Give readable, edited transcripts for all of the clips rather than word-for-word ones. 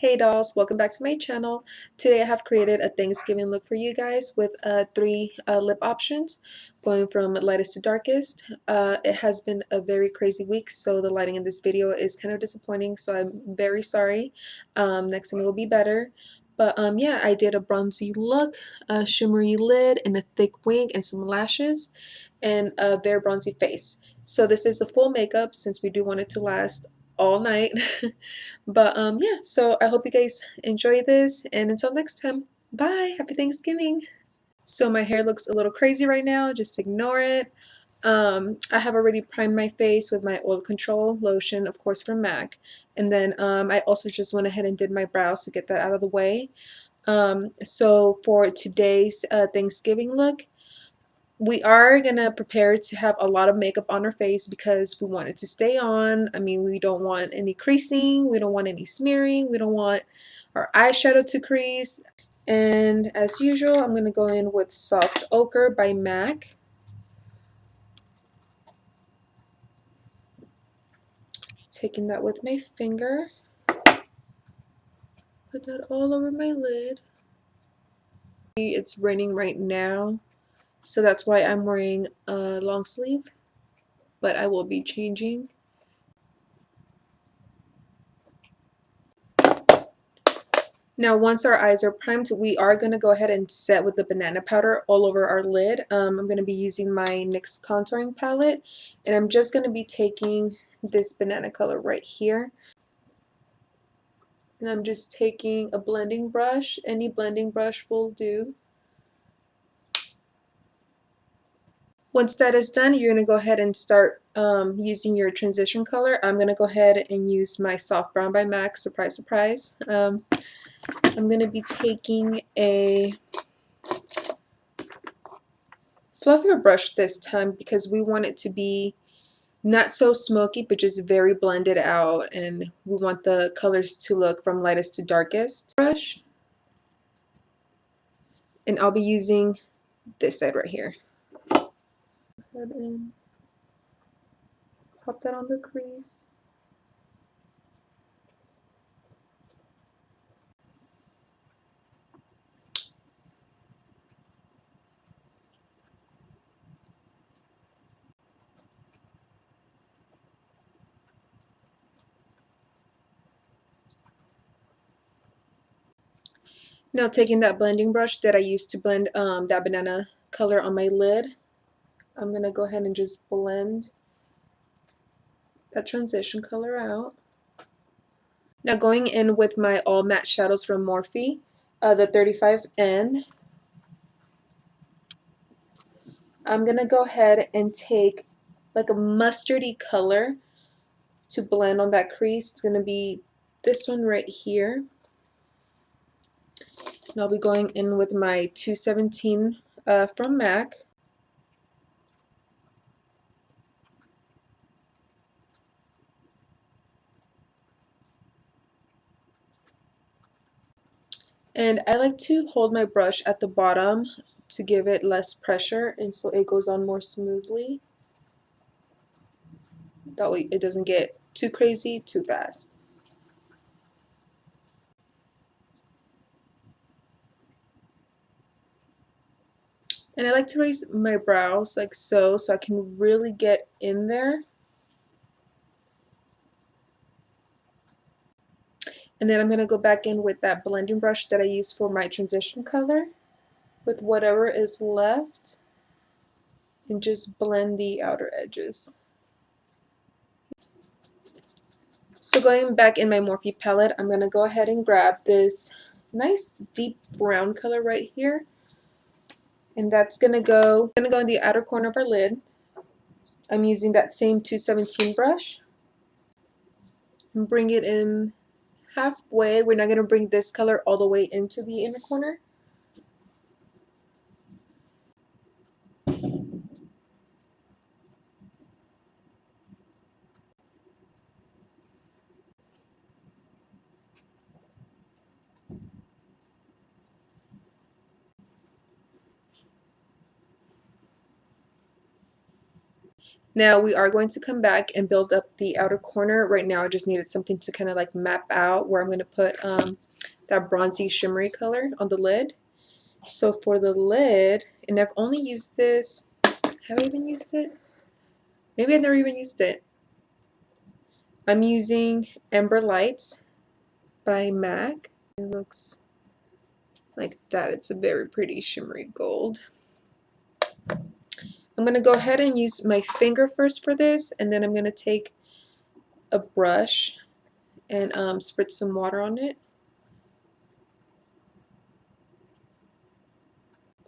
Hey dolls, welcome back to my channel. Today I have created a Thanksgiving look for you guys with three lip options going from lightest to darkest. It has been a very crazy week, so the lighting in this video is kind of disappointing, so I'm very sorry. Next time it will be better. But yeah, I did a bronzy look, a shimmery lid, and a thick wing and some lashes, and a very bronzy face. So this is a full makeup since we do want it to last all night. But yeah, so I hope you guys enjoy this, and until next time, bye. Happy Thanksgiving. So my hair looks a little crazy right now, just ignore it. I have already primed my face with my oil control lotion, of course from MAC, and then I also just went ahead and did my brows to get that out of the way. So for today's Thanksgiving look, we are gonna prepare to have a lot of makeup on our face because we want it to stay on. I mean, we don't want any creasing, we don't want any smearing, we don't want our eyeshadow to crease. And as usual, I'm gonna go in with Soft Ochre by MAC. Taking that with my finger. Put that all over my lid. It's raining right now, so that's why I'm wearing a long sleeve, but I will be changing. Now, once our eyes are primed, we are going to go ahead and set with the banana powder all over our lid. I'm going to be using my NYX contouring palette, and I'm just going to be taking this banana color right here. And I'm just taking a blending brush. Any blending brush will do. Once that is done, you're going to go ahead and start using your transition color. I'm going to go ahead and use my Soft Brown by MAC. Surprise, surprise. I'm going to be taking a fluffier brush this time because we want it to be not so smoky but just very blended out, and we want the colors to look from lightest to darkest. Brush, and I'll be using this side right here. Go ahead and pop that on the crease. Now taking that blending brush that I used to blend that banana color on my lid, I'm going to go ahead and just blend that transition color out. Now going in with my all matte shadows from Morphe, the 35N, I'm going to go ahead and take like a mustardy color to blend on that crease. It's going to be this one right here. And I'll be going in with my 217 from MAC. And I like to hold my brush at the bottom to give it less pressure, and so it goes on more smoothly. That way it doesn't get too crazy too fast. And I like to raise my brows like so I can really get in there. And then I'm going to go back in with that blending brush that I used for my transition color with whatever is left and just blend the outer edges. So going back in my Morphe palette, I'm going to go ahead and grab this nice deep brown color right here. And that's going to go in the outer corner of our lid. I'm using that same 217 brush and bring it in halfway. We're not going to bring this color all the way into the inner corner. Now we are going to come back and build up the outer corner. Right now I just needed something to kind of like map out where I'm going to put that bronzy shimmery color on the lid. So for the lid, and I've only used this, have I even used it? Maybe I've never even used it. I'm using Ember Lights by MAC. It looks like that. It's a very pretty shimmery gold. I'm going to go ahead and use my finger first for this, and then I'm going to take a brush and spritz some water on it.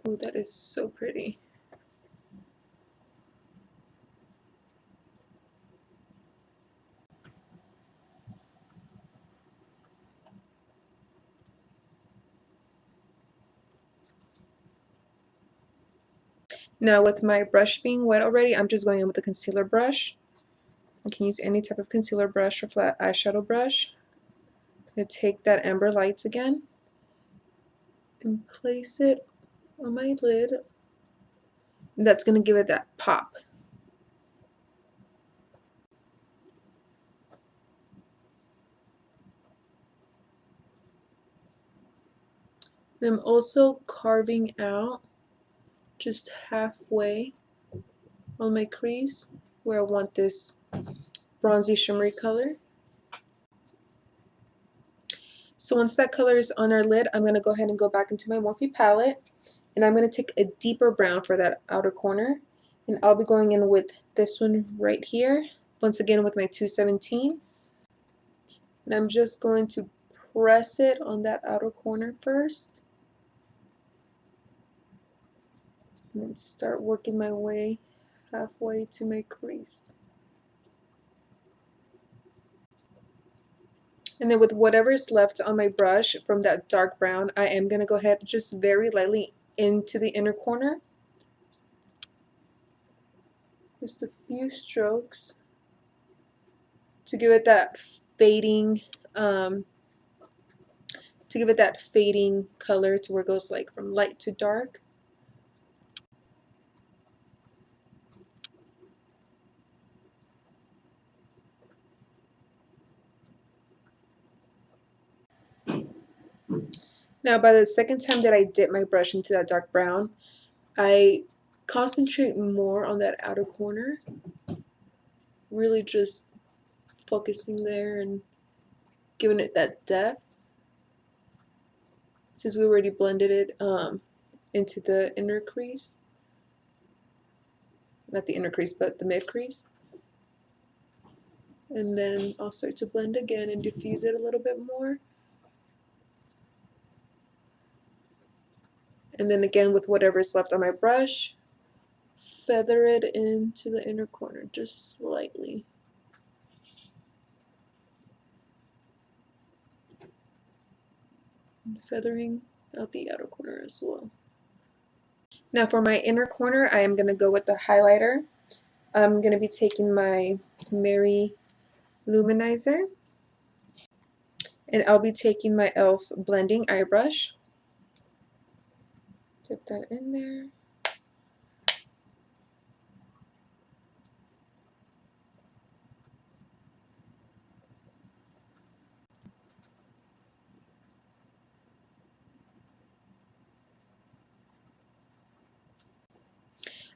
Oh, that is so pretty. Now with my brush being wet already, I'm just going in with a concealer brush. You can use any type of concealer brush or flat eyeshadow brush. I'm going to take that Amber Lights again and place it on my lid. And that's going to give it that pop. And I'm also carving out just halfway on my crease where I want this bronzy shimmery color. So once that color is on our lid, I'm going to go ahead and go back into my Morphe palette, and I'm going to take a deeper brown for that outer corner, and I'll be going in with this one right here, once again with my 217, and I'm just going to press it on that outer corner first, and then start working my way halfway to my crease. And then with whatever is left on my brush from that dark brown, I am going to go ahead just very lightly into the inner corner. Just a few strokes to give it that fading, color to where it goes like from light to dark. Now by the second time that I dip my brush into that dark brown, I concentrate more on that outer corner, really just focusing there and giving it that depth, since we already blended it into the inner crease, not the inner crease but the mid crease. And then I'll start to blend again and diffuse it a little bit more. And then again with whatever's left on my brush, feather it into the inner corner just slightly. And feathering out the outer corner as well. Now for my inner corner, I am going to go with the highlighter. I'm going to be taking my Mary Luminizer, and I'll be taking my e.l.f. blending eye brush. Dip that in there.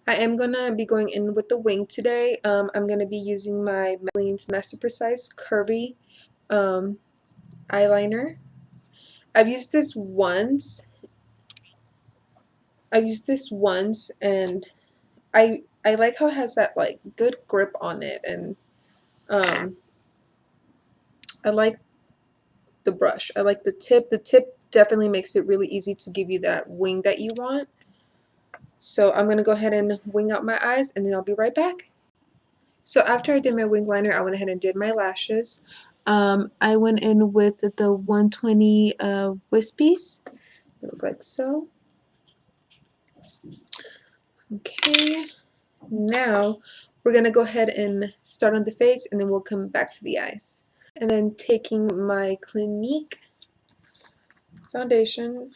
I am going to be going in with the wing today. I'm going to be using my Maybelline's Master Precise Curvy eyeliner. I've used this once. And I like how it has that like good grip on it, and I like the brush. I like the tip. The tip definitely makes it really easy to give you that wing that you want. So I'm going to go ahead and wing out my eyes, and then I'll be right back. So after I did my wing liner, I went ahead and did my lashes. I went in with the 120 wispies. They look like so. Okay, now we're going to go ahead and start on the face, and then we'll come back to the eyes. And then taking my Clinique foundation,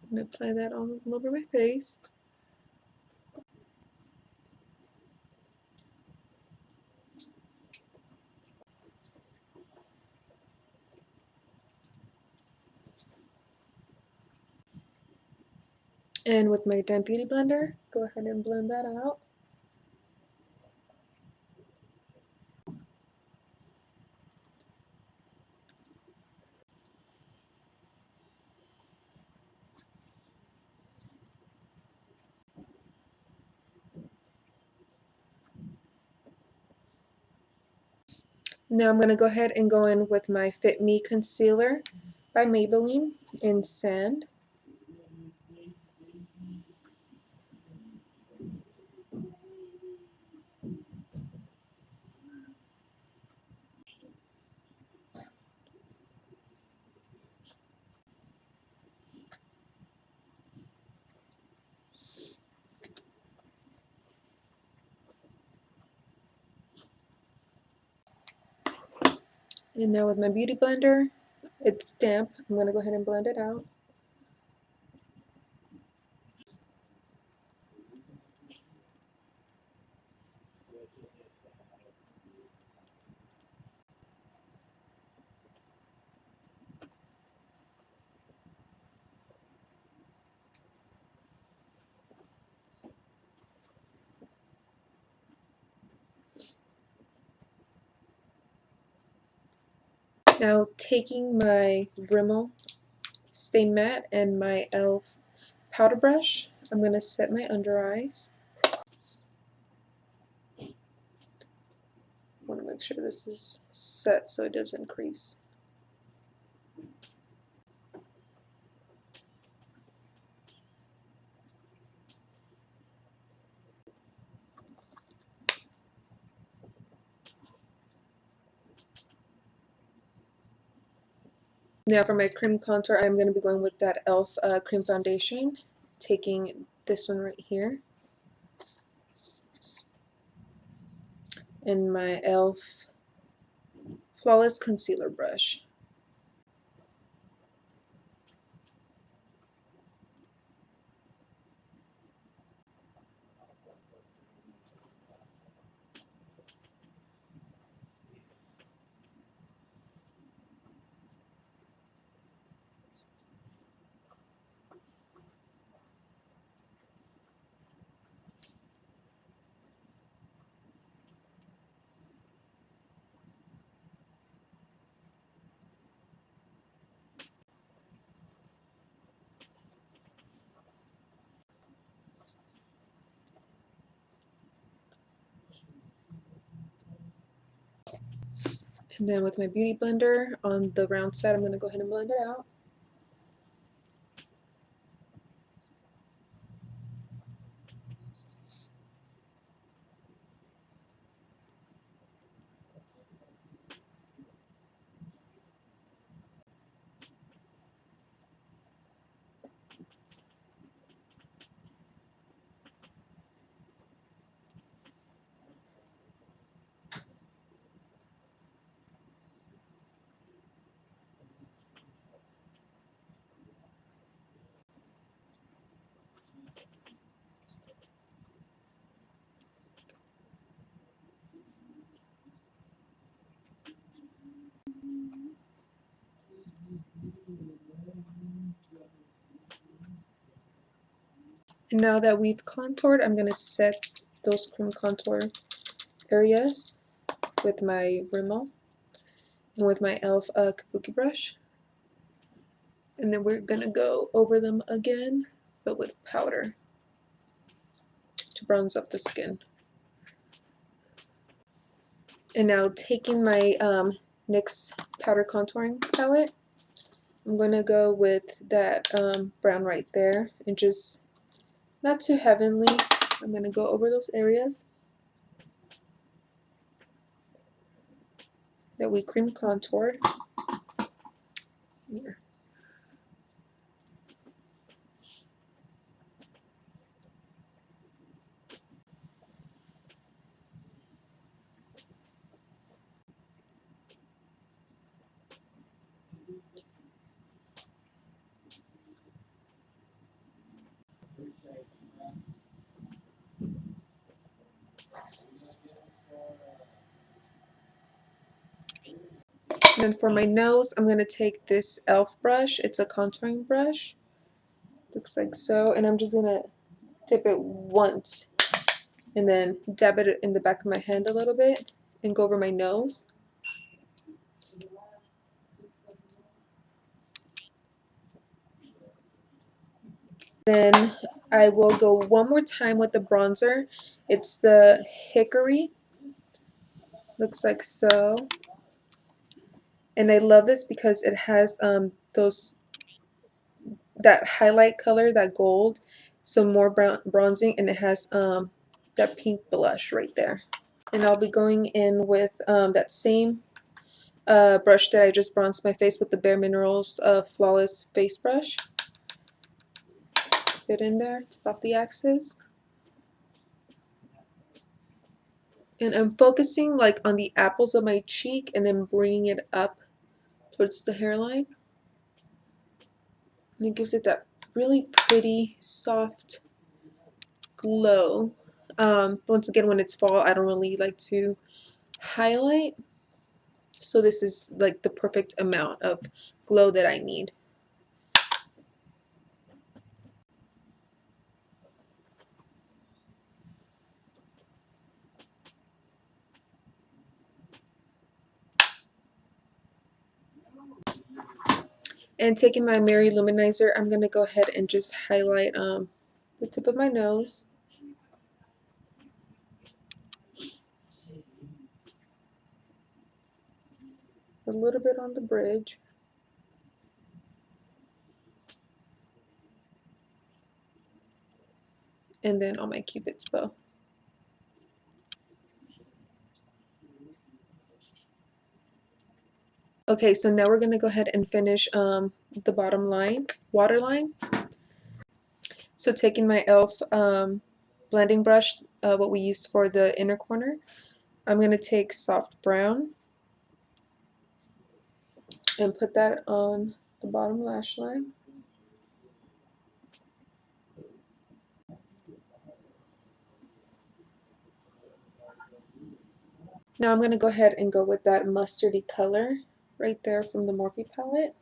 I'm going to apply that all over my face. And with my damp beauty blender, go ahead and blend that out. Now I'm going to go ahead and go in with my Fit Me Concealer by Maybelline in Sand. And now with my beauty blender, it's damp. I'm going to go ahead and blend it out. Now taking my Rimmel Stay Matte and my e.l.f. powder brush, I'm going to set my under eyes. I want to make sure this is set so it doesn't crease. Now for my cream contour, I'm going to be going with that e.l.f. Cream Foundation, taking this one right here, and my e.l.f. Flawless Concealer brush. And then with my beauty blender on the round side, I'm going to go ahead and blend it out. And now that we've contoured, I'm going to set those cream contour areas with my Rimmel and with my e.l.f. Kabuki brush. And then we're going to go over them again, but with powder to bronze up the skin. And now taking my NYX powder contouring palette, I'm going to go with that brown right there and just not too heavenly. I'm going to go over those areas that we cream contoured. Here. And then for my nose, I'm going to take this e.l.f. brush. It's a contouring brush. Looks like so. And I'm just gonna dip it once and then dab it in the back of my hand a little bit and go over my nose. Then I will go one more time with the bronzer. It's the Hickory. Looks like so. And I love this because it has that highlight color, that gold, some more bronzing, and it has that pink blush right there. And I'll be going in with that same brush that I just bronzed my face with, the Bare Minerals Flawless Face Brush. Fit in there, tip off the axis. And I'm focusing like on the apples of my cheek and then bringing it up towards the hairline. And it gives it that really pretty, soft glow. Once again, when it's fall, I don't really like to highlight. So this is like the perfect amount of glow that I need. And taking my Mary Luminizer, I'm going to go ahead and just highlight the tip of my nose. A little bit on the bridge. And then on my Cupid's bow. Okay, so now we're going to go ahead and finish the bottom line, waterline. So taking my e.l.f. Blending brush, what we used for the inner corner, I'm going to take soft brown and put that on the bottom lash line. Now I'm going to go ahead and go with that mustardy color right there from the Morphe palette.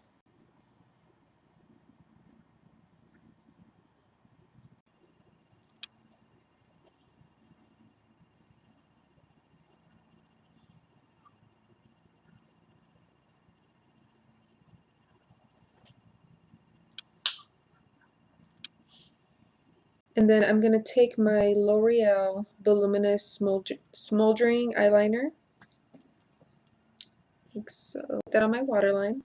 And then I'm going to take my L'Oreal Voluminous Smoldering Eyeliner, like so. Put that on my waterline.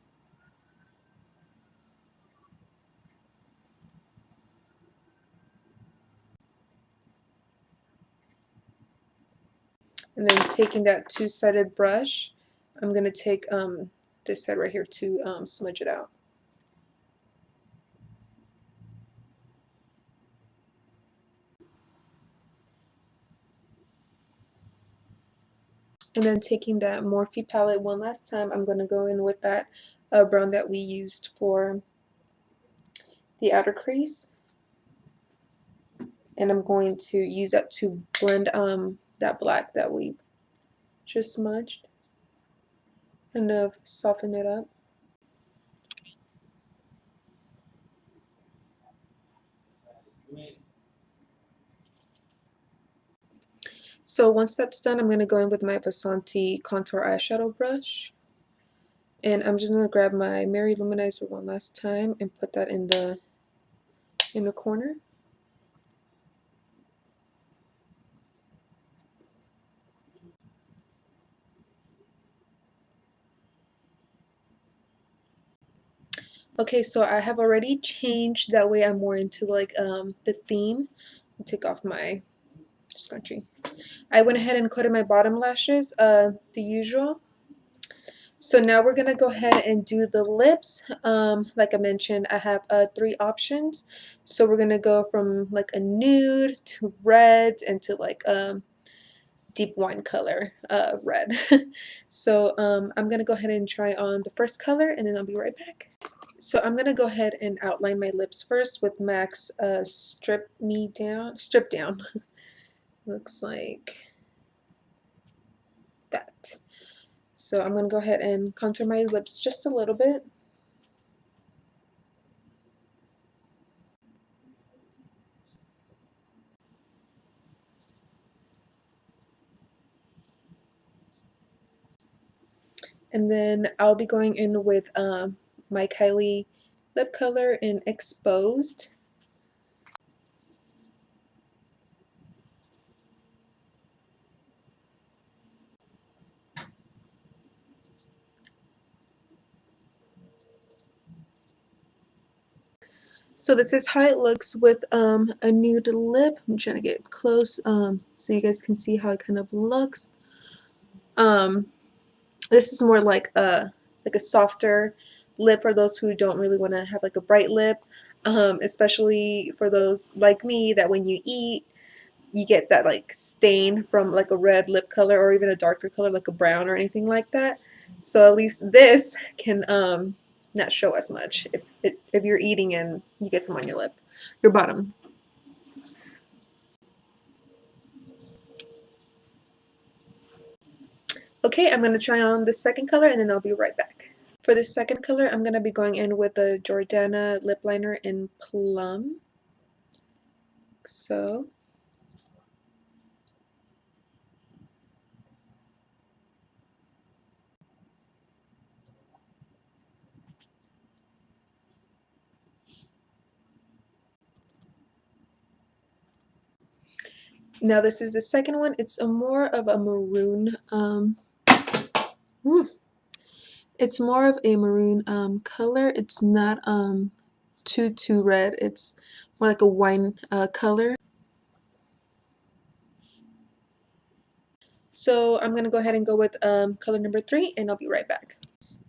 And then taking that two-sided brush, I'm going to take this side right here to smudge it out. And then taking that Morphe palette one last time, I'm going to go in with that brown that we used for the outer crease. And I'm going to use that to blend that black that we just smudged. Kind of soften it up. So once that's done, I'm going to go in with my Vasanti contour eyeshadow brush. And I'm just going to grab my Mary Luminizer one last time and put that in the corner. Okay, so I have already changed, that way I'm more into like the theme. Take off my scrunchie. I went ahead and coated my bottom lashes, the usual. So now we're gonna go ahead and do the lips. Like I mentioned, I have three options. So we're gonna go from like a nude to red and to like deep wine color red. So I'm gonna go ahead and try on the first color and then I'll be right back. So I'm gonna go ahead and outline my lips first with MAC's Strip Down. Looks like that. So I'm gonna go ahead and contour my lips just a little bit. And then I'll be going in with my Kylie lip color in Exposed. So this is how it looks with a nude lip. I'm trying to get close so you guys can see how it kind of looks. Um, this is more like a softer lip for those who don't really want to have like a bright lip, especially for those like me that when you eat you get that like stain from like a red lip color or even a darker color like a brown or anything like that. So at least this can not show as much if you're eating and you get some on your lip, your bottom. Okay, I'm going to try on the second color and then I'll be right back. For the second color, I'm going to be going in with the Jordana lip liner in Plum. So, now this is the second one. It's a more of a maroon, it's more of a maroon color. It's not too red. It's more like a wine color. So I'm going to go ahead and go with color number 3 and I'll be right back.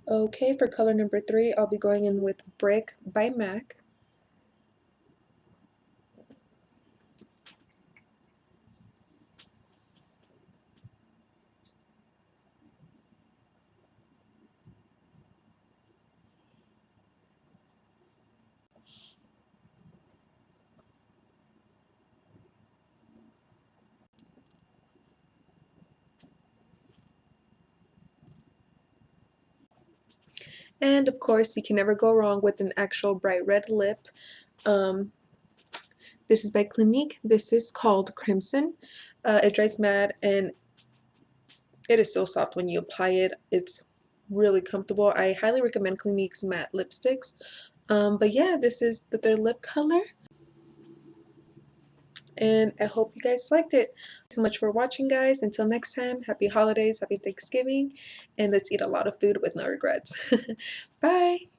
Okay, for color number 3, I'll be going in with Brick by MAC. And of course, you can never go wrong with an actual bright red lip. Um, this is by Clinique. This is called Crimson. It dries matte and it is so soft when you apply it. It's really comfortable. I highly recommend Clinique's matte lipsticks. But yeah, this is the third lip color. And I hope you guys liked it. Thanks so much for watching, guys. Until next time, happy holidays, happy Thanksgiving, and let's eat a lot of food with no regrets. Bye.